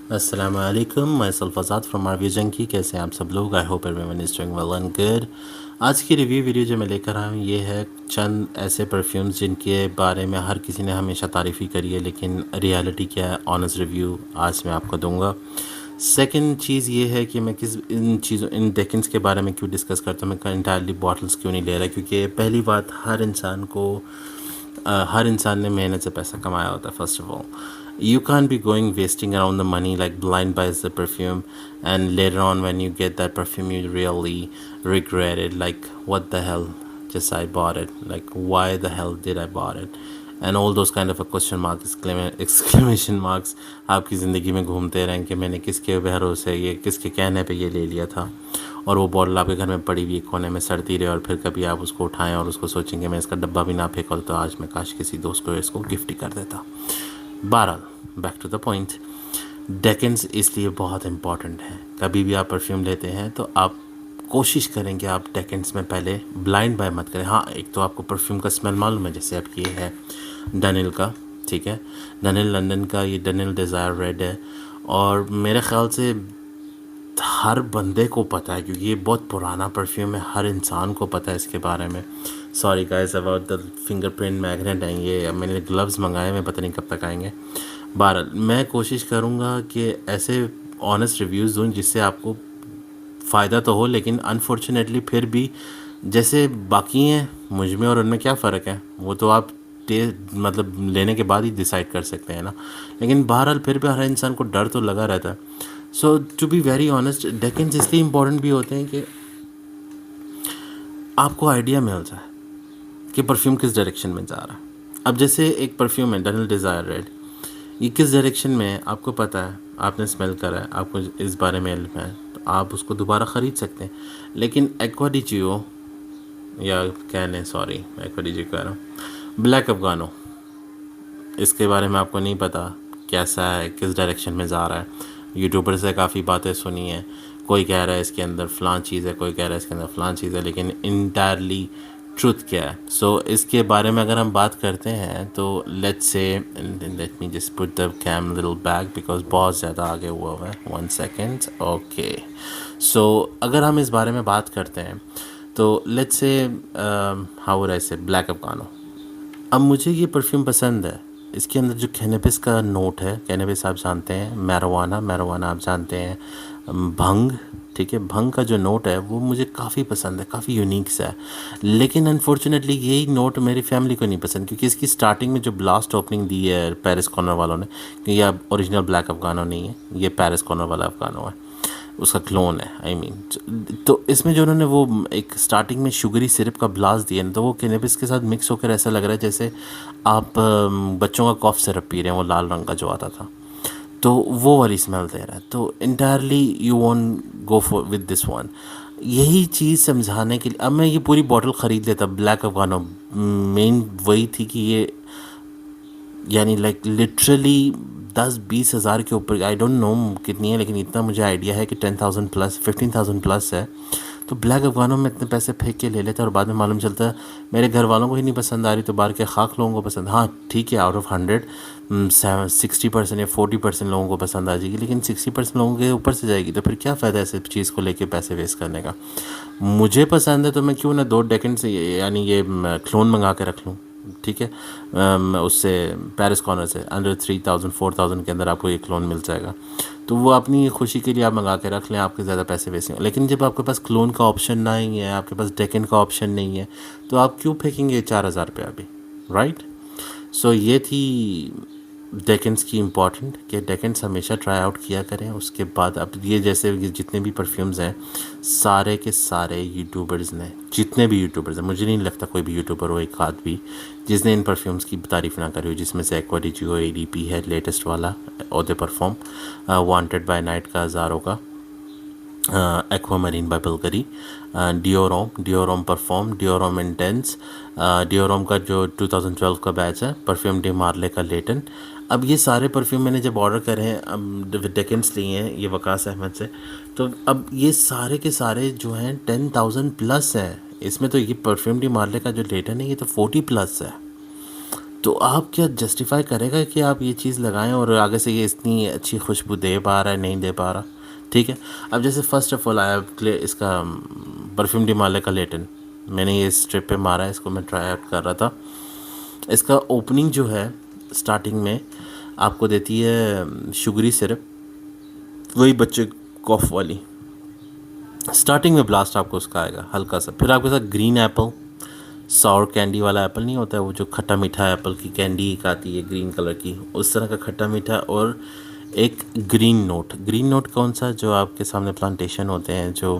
अस्सलाम वालेकुम, मैं सल्फ़ाज़ाद फ्रॉम आर जंकी। कैसे हैं आप सब लोग? I hope everyone is doing well and good. आज की रिव्यू वीडियो जो मैं लेकर आया हूँ ये है चंद ऐसे परफ्यूम्स जिनके बारे में हर किसी ने हमेशा तारीफ़ ही करी है, लेकिन रियलिटी क्या है, ऑनेस्ट रिव्यू आज मैं आपको दूंगा। सेकंड चीज़ ये है कि मैं इन डेकन्स के बारे में क्यों डिस्कस करता हूँ, मैं इंटायरली बॉटल्स क्यों नहीं ले रहा, क्योंकि पहली बात हर इंसान ने मेहनत से पैसा कमाया होता है। First of all, you can't be going wasting around the money like blind buys the perfume, and later on when you get that perfume you really regret it, like what the hell just I bought it, like why the hell did I bought it, and all those kind of a question mark exclamation marks आपकी ज़िंदगी में घूमते रहें कि मैंने किसके भरोसे ये किसके कहने पे ये ले लिया था, और वो बॉटल आपके घर में पड़ी हुई कोने में सड़ती रहे, और फिर कभी आप उसको उठाएं और उसको सोचेंगे मैं इसका डब्बा भी ना फेंका तो आज मैं काश किसी दोस्त को इसको गिफ्ट ही कर देता। बहरहाल, बैक टू द पॉइंट, डेकेंस इसलिए बहुत इम्पॉर्टेंट है। कभी भी आप परफ्यूम लेते हैं तो आप कोशिश करें कि आप डेकेंस में पहले ब्लाइंड बाय मत करें। हाँ, एक तो आपको परफ्यूम का स्मेल मालूम है, जैसे अब ये है डनिल का, ठीक है, डनिल लंदन का, ये डनिल डिज़ायर रेड है, और मेरे ख़्याल से हर बंदे को पता है क्योंकि ये बहुत पुराना परफ्यूम है, हर इंसान को पता है इसके बारे में। Sorry guys about the fingerprint magnet आएंगे, अब मैंने ग्लव्स मंगाए, मैं पता नहीं कब तक आएंगे। बहरहाल, मैं कोशिश करूँगा कि ऐसे ऑनेस्ट रिव्यूज़ दूँ जिससे आपको फ़ायदा तो हो, लेकिन अनफॉर्चुनेटली फिर भी जैसे बाकी हैं मुझ में और उनमें क्या फ़र्क है, वो तो आप मतलब लेने के बाद ही डिसाइड कर सकते हैं ना। लेकिन बहरहाल फिर भी हर इंसान को डर तो लगा रहता है। सो टू बी वेरी ऑनेस्ट, डेकेंस इसलिए इम्पोर्टेंट भी होते हैं कि आपको आइडिया मिल जाए कि परफ्यूम किस डायरेक्शन में जा रहा है। अब जैसे एक परफ्यूम है डनिल डिज़ायर रेड, ये किस डायरेक्शन में है आपको पता है, आपने स्मेल करा है, आपको इस बारे में इल्म है, तो आप उसको दोबारा ख़रीद सकते हैं। लेकिन एक्वा डी जियो, या क्या लें, सॉरी एक्वा डी जियो कह रहा हूँ, ब्लैक अफगानो, इसके बारे में आपको नहीं पता कैसा है, किस डायरेक्शन में जा रहा है। यूट्यूबर से काफ़ी बातें सुनी हैं, कोई कह रहा है इसके अंदर फ़लाँ चीज़ है, कोई कह रहा है इसके अंदर फ़लाँ चीज़ है, लेकिन इंटायरली ट्रुथ क्या है। सो इसके बारे में अगर हम बात करते हैं तो let me just put the cam little back because बहुत ज़्यादा आगे हुआ है। 1 सेकेंड, ओके। सो अगर हम इस बारे में बात करते हैं तो let's say how would I से ब्लैक अफगानो। अब मुझे ये परफ्यूम पसंद है, इसके अंदर जो कैनबिस का नोट है, कैनबिस आप जानते हैं, मैरोवाना आप जानते हैं, भंग, ठीक है, भंग का जो नोट है वो मुझे काफ़ी पसंद है, काफ़ी यूनिक सा है। लेकिन अनफॉर्चुनेटली यही नोट मेरी फैमिली को नहीं पसंद, क्योंकि इसकी स्टार्टिंग में जो ब्लास्ट ओपनिंग दी है पेरिस कॉर्नर वालों ने, कि ये ओरिजिनल ब्लैक अफगानो नहीं है, ये पेरिस कॉर्नर वाला अफगानो है, उसका क्लोन है, आई मीन। तो इसमें जो उन्होंने वो एक स्टार्टिंग में शुगरी सिरप का ब्लास्ट दिया ना, तो वो कैनबिस के साथ मिक्स होकर ऐसा लग रहा है जैसे आप बच्चों का कॉफ सिरप पी रहे हैं, वो लाल रंग का जो आता था, तो वो वाली स्मेल दे रहा है। तो entirely you want go for with this one. यही चीज़ समझाने के लिए अब मैं ये पूरी बॉटल ख़रीद लेता ब्लैक अफगानो। मेन वही थी कि ये यानी लाइक लिटरली 10-20 हज़ार के ऊपर, आई डोंट नो कितनी है, लेकिन इतना मुझे आइडिया है कि 10,000 प्लस 15,000 प्लस है। तो ब्लैक अफगानो में इतने पैसे फेंक के ले लेते हैं और बाद में मालूम चलता है मेरे घर वालों को ही नहीं पसंद आ रही, तो बाहर के खाक लोगों को पसंद। हाँ ठीक है, आउट ऑफ 100 60% या 40% लोगों को पसंद आ जाएगी, लेकिन 60% लोगों के ऊपर से जाएगी, तो फिर क्या फ़ायदा ऐसे चीज़ को लेके पैसे वेस्ट करने का। मुझे पसंद है तो मैं क्यों ना 2 डेकेंड से यानी ये क्लोन मंगा के रख लूँ, ठीक है। उससे पेरिस कॉर्नर से अंडर 3,000-4,000 के अंदर आपको ये क्लोन मिल जाएगा, तो वो अपनी खुशी के लिए आप मंगा के रख लें, आपके ज़्यादा पैसे वेस्ट नहीं। लेकिन जब आपके पास क्लोन का ऑप्शन नहीं है, आपके पास डेकेन का ऑप्शन नहीं है, तो आप क्यों फेंकेंगे 4,000 रुपये अभी, राइट। सो ये थी डेकेंस की इम्पॉर्टेंट, कि डेकेंस हमेशा ट्राई आउट किया करें। उसके बाद अब ये जैसे ये जितने भी परफ्यूम्स हैं, सारे के सारे यूट्यूबर्स ने, जितने भी यूट्यूबर्स हैं, मुझे नहीं लगता कोई भी यूट्यूबर हो एक आध भी जिसने इन परफ्यूम्स की तारीफ़ ना करी हो, जिसमें से एक्वा डी जियो ADP है लेटेस्ट वाला, eau de parfum, wanted by night का ज़ारो का, Aquamarine by Bulgari, Dior Homme parfum, Dior Homme intense, Dior Homme का जो 2012 का बैच है, परफ्यूम डी मार्ले का लेटन। अब ये सारे परफ्यूम मैंने जब ऑर्डर करे हैं, अब डेकेंस लिए हैं ये वकास अहमद से, तो अब ये सारे के सारे जो हैं 10,000 प्लस हैं। इसमें तो ये परफ्यूम डी मार्ले का जो लेटन है ये तो 40 प्लस है। तो आप क्या जस्टिफाई करेगा कि आप ये चीज़ लगाएं और आगे से ये इतनी अच्छी खुशबू दे पा रहा है नहीं दे पा रहा, ठीक है। अब जैसे फ़र्स्ट ऑफ ऑल आया इसका परफ्यूम डिमाले का लेटन, मैंने ये स्ट्रिप पे मारा है, इसको मैं ट्राई आउट कर रहा था। इसका ओपनिंग जो है स्टार्टिंग में आपको देती है शुगरी सिरप, वही बच्चे कॉफ वाली, स्टार्टिंग में ब्लास्ट आपको उसका आएगा हल्का सा। फिर आपके साथ ग्रीन एप्पल, सॉर कैंडी वाला एप्पल नहीं होता है, वो जो खट्टा मीठा एप्पल की कैंडी एक आती है ग्रीन कलर की, उस तरह का खट्टा मीठा। और एक ग्रीन नोट कौन सा, जो आपके सामने प्लांटेशन होते हैं, जो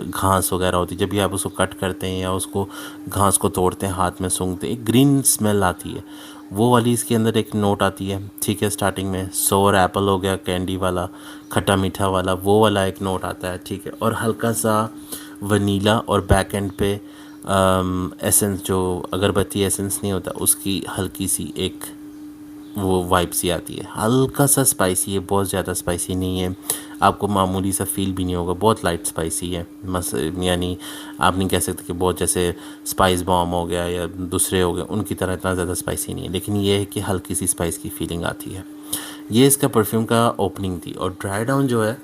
घास वगैरह होती है, जब भी आप उसको कट करते हैं या उसको घास को तोड़ते हैं हाथ में सूंघते एक ग्रीन स्मेल आती है, वो वाली इसके अंदर एक नोट आती है, ठीक है। स्टार्टिंग में सोर एप्पल हो गया कैंडी वाला, खट्टा मीठा वाला, वो वाला एक नोट आता है, ठीक है। और हल्का सा वनीला, और बैक एंड पे एसेंस, जो अगरबत्ती एसेंस नहीं होता उसकी हल्की सी एक वो वाइब सी आती है। हल्का सा स्पाइसी है, बहुत ज़्यादा स्पाइसी नहीं है, आपको मामूली सा फील भी नहीं होगा, बहुत लाइट स्पाइसी है। यानी आप नहीं कह सकते कि बहुत जैसे स्पाइस बॉम्ब हो गया या दूसरे हो गए उनकी तरह इतना ज़्यादा स्पाइसी नहीं है, लेकिन ये है कि हल्की सी स्पाइस की फीलिंग आती है। ये इसका परफ्यूम का ओपनिंग थी। और ड्राई डाउन जो है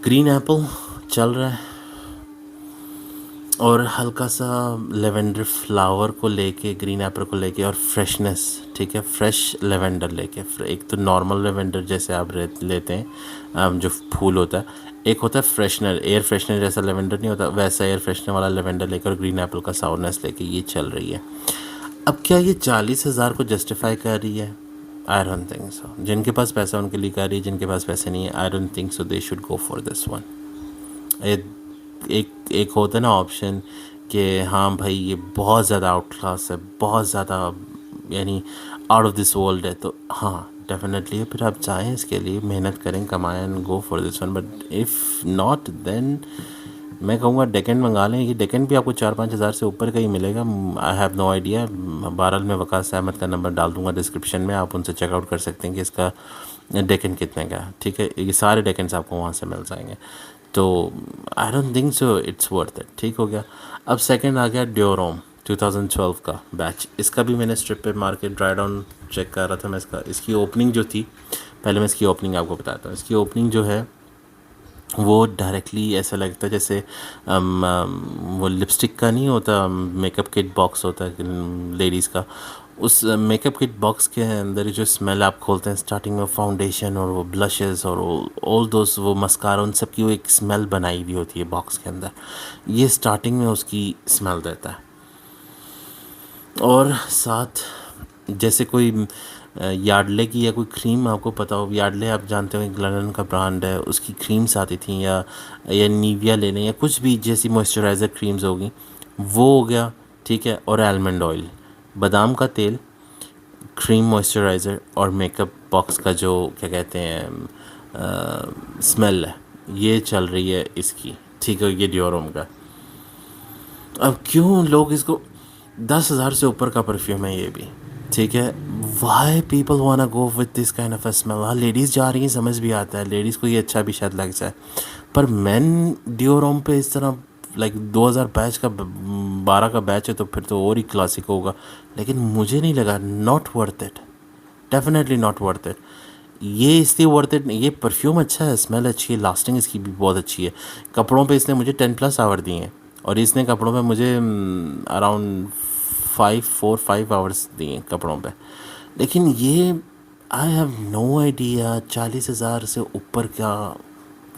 ग्रीन एप्पल चल रहा है, और हल्का सा लेवेंडर फ्लावर को लेके, ग्रीन एप्पल को लेके, और फ्रेशनेस, ठीक है, फ्रेश लेवेंडर लेके। एक तो नॉर्मल लेवेंडर जैसे आप लेते हैं जो फूल होता है, एक होता है फ्रेशनर, एयर फ्रेशनर जैसा लेवेंडर नहीं होता, वैसा एयर फ्रेशनर वाला लेवेंडर लेकर ग्रीन एप्पल का साउरनेस लेके ये चल रही है। अब क्या ये 40,000 को जस्टिफाई कर रही है? I don't think so. जिनके पास पैसा उनके लिए कर रही है, जिनके पास पैसे नहीं है, I don't think so they should go for this one. एक होता है ना ऑप्शन कि हाँ भाई ये बहुत ज़्यादा आउट क्लास है, बहुत ज़्यादा यानी आउट ऑफ दिस वर्ल्ड है, तो हाँ डेफिनेटली फिर आप चाहें इसके लिए मेहनत करें, कमाएं and go for this one. But if not then मैं कहूँगा डेकेंट मंगा लें। ये डेकेंट भी आपको 4-5 हज़ार से ऊपर का ही मिलेगा। I have no idea. बहरहाल मैं वकास अहमद का नंबर डाल दूँगा डिस्क्रिप्शन में, आप उनसे चेकआउट कर सकते हैं कि इसका डेकेंट कितने का है, ठीक है। ये सारे डेकेंट्स आपको वहाँ से मिल जाएंगे। तो I don't think so it's worth it, ठीक हो गया। अब सेकंड आ गया ड्योरोम 2012 का बैच। इसका भी मैंने स्ट्रिप पे मार के ड्राई डाउन चेक कर रहा था मैं इसकी ओपनिंग जो थी, पहले मैं इसकी ओपनिंग आपको बताता हूँ। इसकी ओपनिंग जो है वो डायरेक्टली ऐसा लगता है जैसे वो लिपस्टिक का नहीं होता, मेकअप किट बॉक्स होता है लेडीज़ का, उस मेकअप किट बॉक्स के अंदर जो स्मेल आप खोलते हैं स्टार्टिंग में, फाउंडेशन और वो ब्लशेस और ऑल दोस, वो मस्कारा, उन सब की वो एक स्मेल बनाई हुई होती है बॉक्स के अंदर, ये स्टार्टिंग में उसकी स्मेल देता है। और साथ जैसे कोई यार्डले की या कोई क्रीम, आपको पता हो यार्डले आप जानते हो एक लंदन का ब्रांड है, उसकी क्रीम्स आती थी, या नीविया ले लें या कुछ भी जैसी मॉइस्चराइज़र क्रीम्स होगी, वो हो गया, ठीक है। और आलमंड ऑयल, बादाम का तेल, क्रीम, मॉइस्चराइज़र और मेकअप बॉक्स का जो क्या कहते हैं स्मेल है, ये चल रही है इसकी, ठीक है। ये डियोरोम का। अब क्यों लोग इसको 10,000 से ऊपर का परफ्यूम है ये भी, ठीक है। वाई पीपल वाना go with this kind of a smell. हाँ लेडीज़ जा रही हैं, समझ भी आता है, लेडीज़ को ये अच्छा भी शायद लग जाए, पर मैन डियोरोम पे इस तरह लाइक 2022 का 12 का बैच है तो फिर तो और ही क्लासिक होगा, लेकिन मुझे नहीं लगा, not worth it, definitely not worth it. ये इसलिए वर्थ इट, ये परफ्यूम अच्छा है, स्मेल अच्छी है, लास्टिंग इसकी भी बहुत अच्छी है। कपड़ों पे इसने मुझे 10+ आवर दिए हैं, और इसने कपड़ों पे मुझे अराउंड 4-5 आवर्स दिए कपड़ों पे। लेकिन ये आई हैव नो आइडिया 40,000 से ऊपर क्या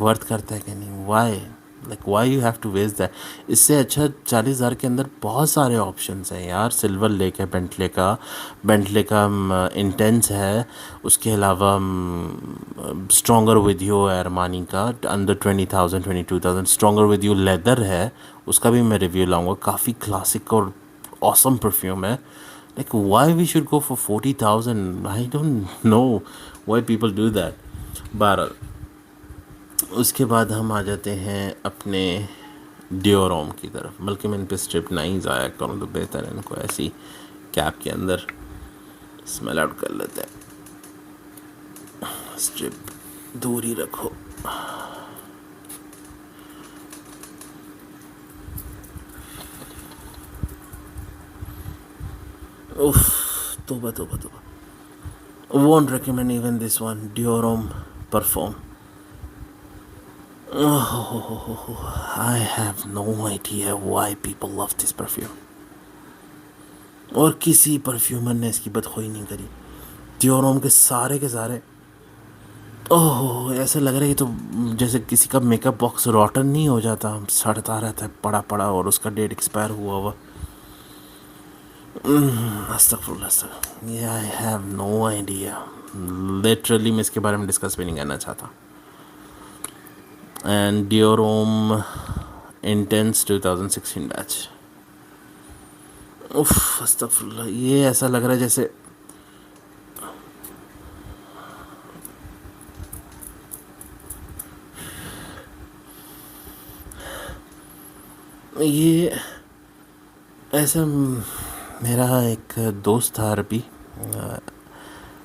वर्थ करता है कि नहीं। Why why you have to waste that. इससे अच्छा 40,000 के अंदर बहुत सारे ऑप्शंस हैं यार। सिल्वर लेक है बेंटले का इंटेंस है, उसके अलावा स्ट्रॉन्गर विद यू है अरमानी का, under 20,000 22,000। Stronger with you leather है, उसका भी मैं रिव्यू लाऊंगा, काफ़ी क्लासिक और ऑसम परफ्यूम है। Like why we should go for 40,000, I don't know why people do that. बहरहाल उसके बाद हम आ जाते हैं अपने डियोरोम की तरफ, बल्कि मैं इन पर स्ट्रिप नहीं ज़ाया करूँ तो बेहतर है, इनको ऐसी कैप के अंदर स्मेल आउट कर लेते हैं। स्ट्रिप दूर ही रखो। उफ, तोबा तोबा तोबा। Won't recommend even this one. Dior perfume. Oh, I have no idea why people love this perfume. और किसी परफ्यूमर ने इसकी बदखोई नहीं करी। डियोरोम के सारे ओह, ऐसा लग रहा है कि तो जैसे किसी का मेकअप बॉक्स रॉटन नहीं हो जाता, सड़ता रहता है पड़ा पड़ा और उसका डेट एक्सपायर हुआ हुआ। अस्तगफुरुल्लाह, ये I have no idea. Literally मैं इसके बारे में डिस्कस भी नहीं करना चाहता। And Dior Homme intense 2016 batch. उफ, अस्तगफुरुल्लाह, ये ऐसा लग रहा है जैसे ये ऐसा। मेरा एक दोस्त था अरबी,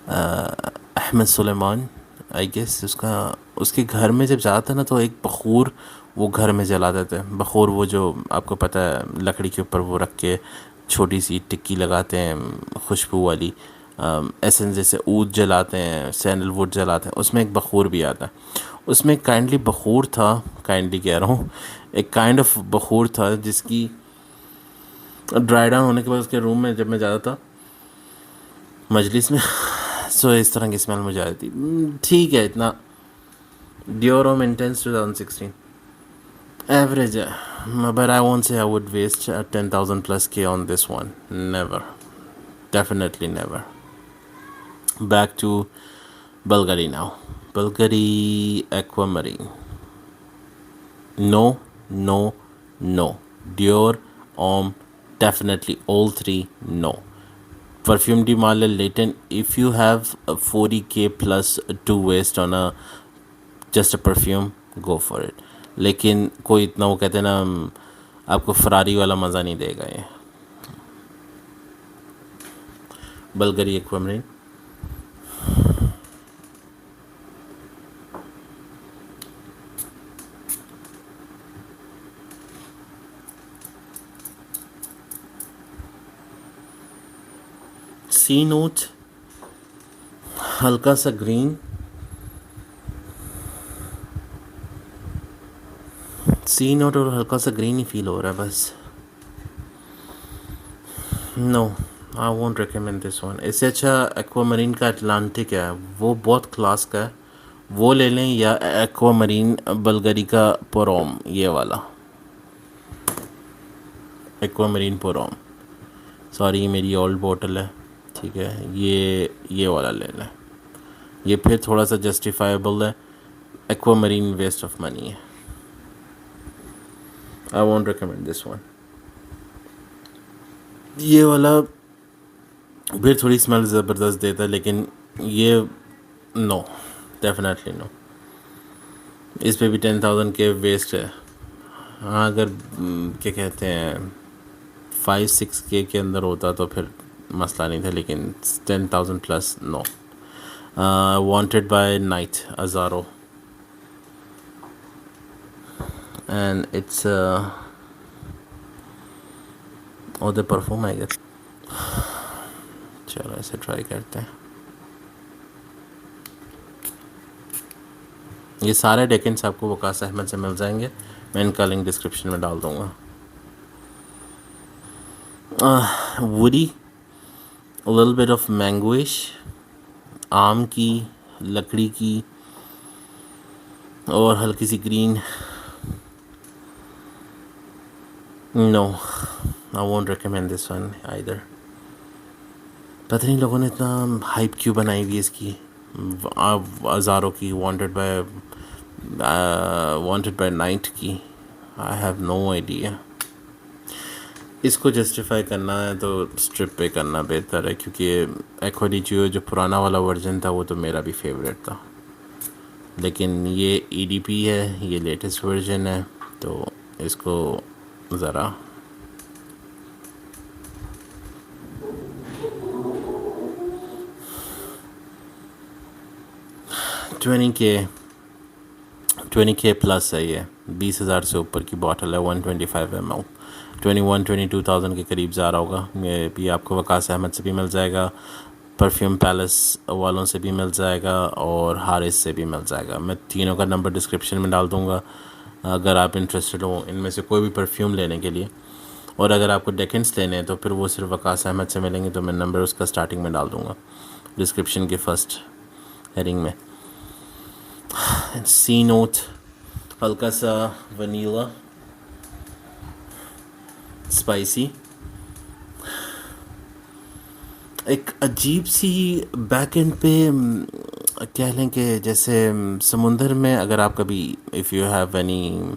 अहमद सुलेमान, आई गेस उसका। उसके घर में जब जाता ना तो एक बखूर वो घर में जला देते हैं। बखूर वो जो आपको पता है लकड़ी के ऊपर वो रख के छोटी सी टिक्की लगाते हैं खुशबू वाली, एसेंस जैसे ऊद जलाते हैं, सैंडलवुड जलाते हैं, उसमें एक बखूर भी आता है। उसमें एक काइंडली बखूर था, काइंडली कह रहा हूँ, एक काइंड ऑफ बखूर था जिसकी ड्राई डाउन होने के बाद उसके रूम में जब मैं जाता था मजलिस में सो इस तरह की स्मेल मुझे आ रही थी। ठीक है इतना। डियोरोम इंटेंस 2016 एवरेज है, but I won't say I would waste 10,000 plus K on this one. Never. Definitely never. Back to Bulgari now. Bulgari Aquamarine. No, no, no. Dior, definitely all three, no. Perfume di मान ले Leighton, if you have a 40K plus to waste on a just a perfume, go for it. लेकिन कोई इतना वो कहते हैं ना आपको फरारी वाला मज़ा नहीं देगा ये। बल्गरी एक्वामरीन। सी नोट, हल्का सा ग्रीन, सी नोट और हल्का सा ग्रीन ही फील हो रहा है बस। No, I won't recommend this one. इससे अच्छा एक्वामरीन का अटलांटिक है, वो बहुत क्लास का है, वो ले लें, या एक्वामरीन बल्गरी का पोरोम, ये वाला एक्वामरीन पोरोम। सॉरी ये मेरी ओल्ड बोतल है, ठीक है, ये वाला ले लें, ये फिर थोड़ा सा जस्टिफाइबल है। एक्वामरीन वेस्ट ऑफ मनी है। आई वोंट रिकमेंड दिस वन। ये वाला फिर थोड़ी स्मेल ज़बरदस्त देता है, लेकिन ये नो, डेफिनेटली नो। इस पे भी 10,000 के वेस्ट है। हाँ अगर क्या कहते हैं 5-6K के अंदर होता तो फिर मसला नहीं था, लेकिन 10,000 plus no. Wanted by night Azzaro and it's eau de perfume I guess. चलो ऐसे ट्राई करते हैं। ये सारे डेकेंस आपको वकास अहमद से मिल जाएंगे, मैं इनका लिंक डिस्क्रिप्शन में डाल दूँगा। Woody, a little bit of mangoish, आम की, लकड़ी की और हल्की सी green. No, I won't recommend this one either. पता नहीं लोगों ने इतना हाइप क्यों बनाई हुई इसकी, हज़ारों की, वांटेड बाय नाइट की। I have no idea. इसको जस्टिफाई करना है तो स्ट्रिप पे करना बेहतर है, क्योंकि एक्वाडिचियो जो पुराना वाला वर्जन था वो तो मेरा भी फेवरेट था, लेकिन ये EDP है, ये लेटेस्ट वर्जन है, तो इसको ज़रा ट्वेंटी के प्लस है। ये 20,000 से ऊपर की बॉटल है, 125 ml। 21-22,000 के करीब जा रहा होगा। ये भी आपको वकास अहमद से भी मिल जाएगा, परफ्यूम पैलेस वालों से भी मिल जाएगा और हारिस से भी मिल जाएगा। मैं तीनों का नंबर डिस्क्रिप्शन में डाल दूँगा अगर आप इंटरेस्टेड हो इनमें से कोई भी परफ्यूम लेने के लिए। और अगर आपको डेकेंट्स लेने हैं तो फिर वो सिर्फ वकास अहमद से मिलेंगे, तो मैं नंबर उसका स्टार्टिंग में डाल दूँगा डिस्क्रिप्शन के फर्स्ट हेडिंग में। सी नोट, हल्का सा वनीला, स्पाइसी, एक अजीब सी बैक एंड पे कह लें कि जैसे समुंदर में अगर आप कभी if you have any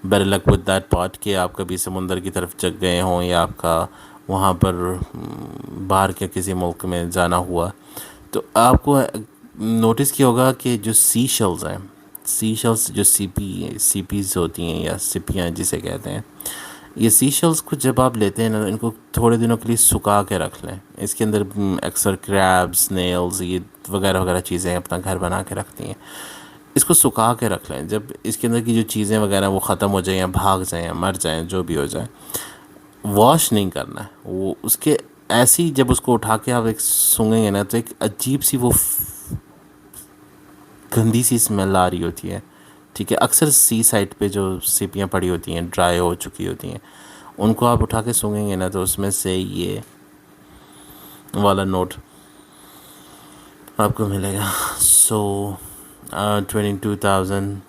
better luck with that part कि आप कभी समुंदर की तरफ जग गए हों या आपका वहाँ पर बाहर के किसी मुल्क में जाना हुआ, तो आपको नोटिस किया होगा कि जो सी शेल्स हैं, सी शेल्स जो सीपीज़ होती हैं या सिपियाँ जिसे कहते हैं, ये सी शेल्स को जब आप लेते हैं ना, इनको थोड़े दिनों के लिए सुखा के रख लें। इसके अंदर अक्सर क्रैब्स, स्नेल्स, ये वगैरह वगैरह चीज़ें अपना घर बना के रखती हैं। इसको सुखा के रख लें। जब इसके अंदर की जो चीज़ें वगैरह वो ख़त्म हो जाए या भाग जाएँ या मर जाएँ, जो भी हो जाए, वॉश नहीं करना है वो। उसके ऐसी जब उसको उठा के आप एक सूंघेंगे ना, तो एक अजीब सी वो गंदी सी स्मेल आ रही होती है। ठीक है, अक्सर सी साइड पे जो सीपियाँ पड़ी होती हैं, ड्राई हो चुकी होती हैं, उनको आप उठा के सूंघेंगे ना, तो उसमें से ये वाला नोट आपको मिलेगा। सो 22,000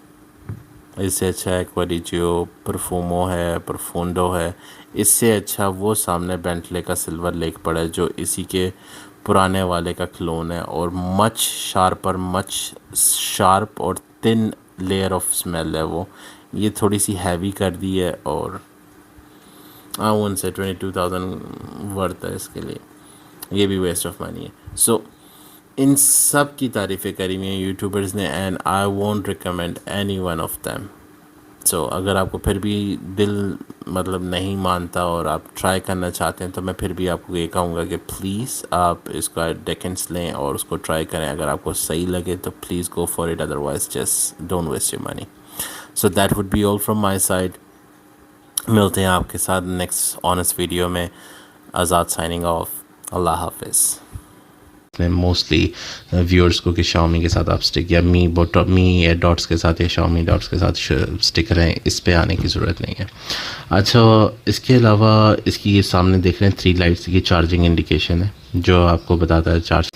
इससे अच्छा एक्वाडिजियो, परफूमो है, परफूंडो है। इससे अच्छा वो सामने बेंटले का सिल्वर लेक पड़ा है जो इसी के पुराने वाले का क्लोन है, और मच शार्प और थिन लेयर ऑफ स्मेल है वो। ये थोड़ी सी हैवी कर दी है और उनसे 22,000 वर्थ है इसके लिए। ये भी वेस्ट ऑफ मनी है। सो इन सब की तारीफ़ें करी हुई हैं यूट्यूबर्स ने, and I won't recommend any one of them. So अगर आपको फिर भी दिल मतलब नहीं मानता और आप ट्राई करना चाहते हैं, तो मैं फिर भी आपको ये कहूँगा कि प्लीज़ आप इसका डेकेंट्स लें और उसको ट्राई करें। अगर आपको सही लगे तो please go for it, otherwise just don't waste your money. So that would be all from my side. मिलते हैं आपके साथ नेक्स्ट ऑनेस्ट वीडियो में। आज़ाद साइनिंग ऑफ। अल्लाह हाफिज़। मोस्टली व्यूअर्स को कि शाओमी के साथ आप स्टिक या मी डॉट्स के साथ या शाओमी डॉट्स के साथ स्टिक करें, इस पे आने की ज़रूरत नहीं है। अच्छा, इसके अलावा इसकी ये सामने देख रहे हैं 3 लाइट्स की चार्जिंग इंडिकेशन है जो आपको बताता है चार्ज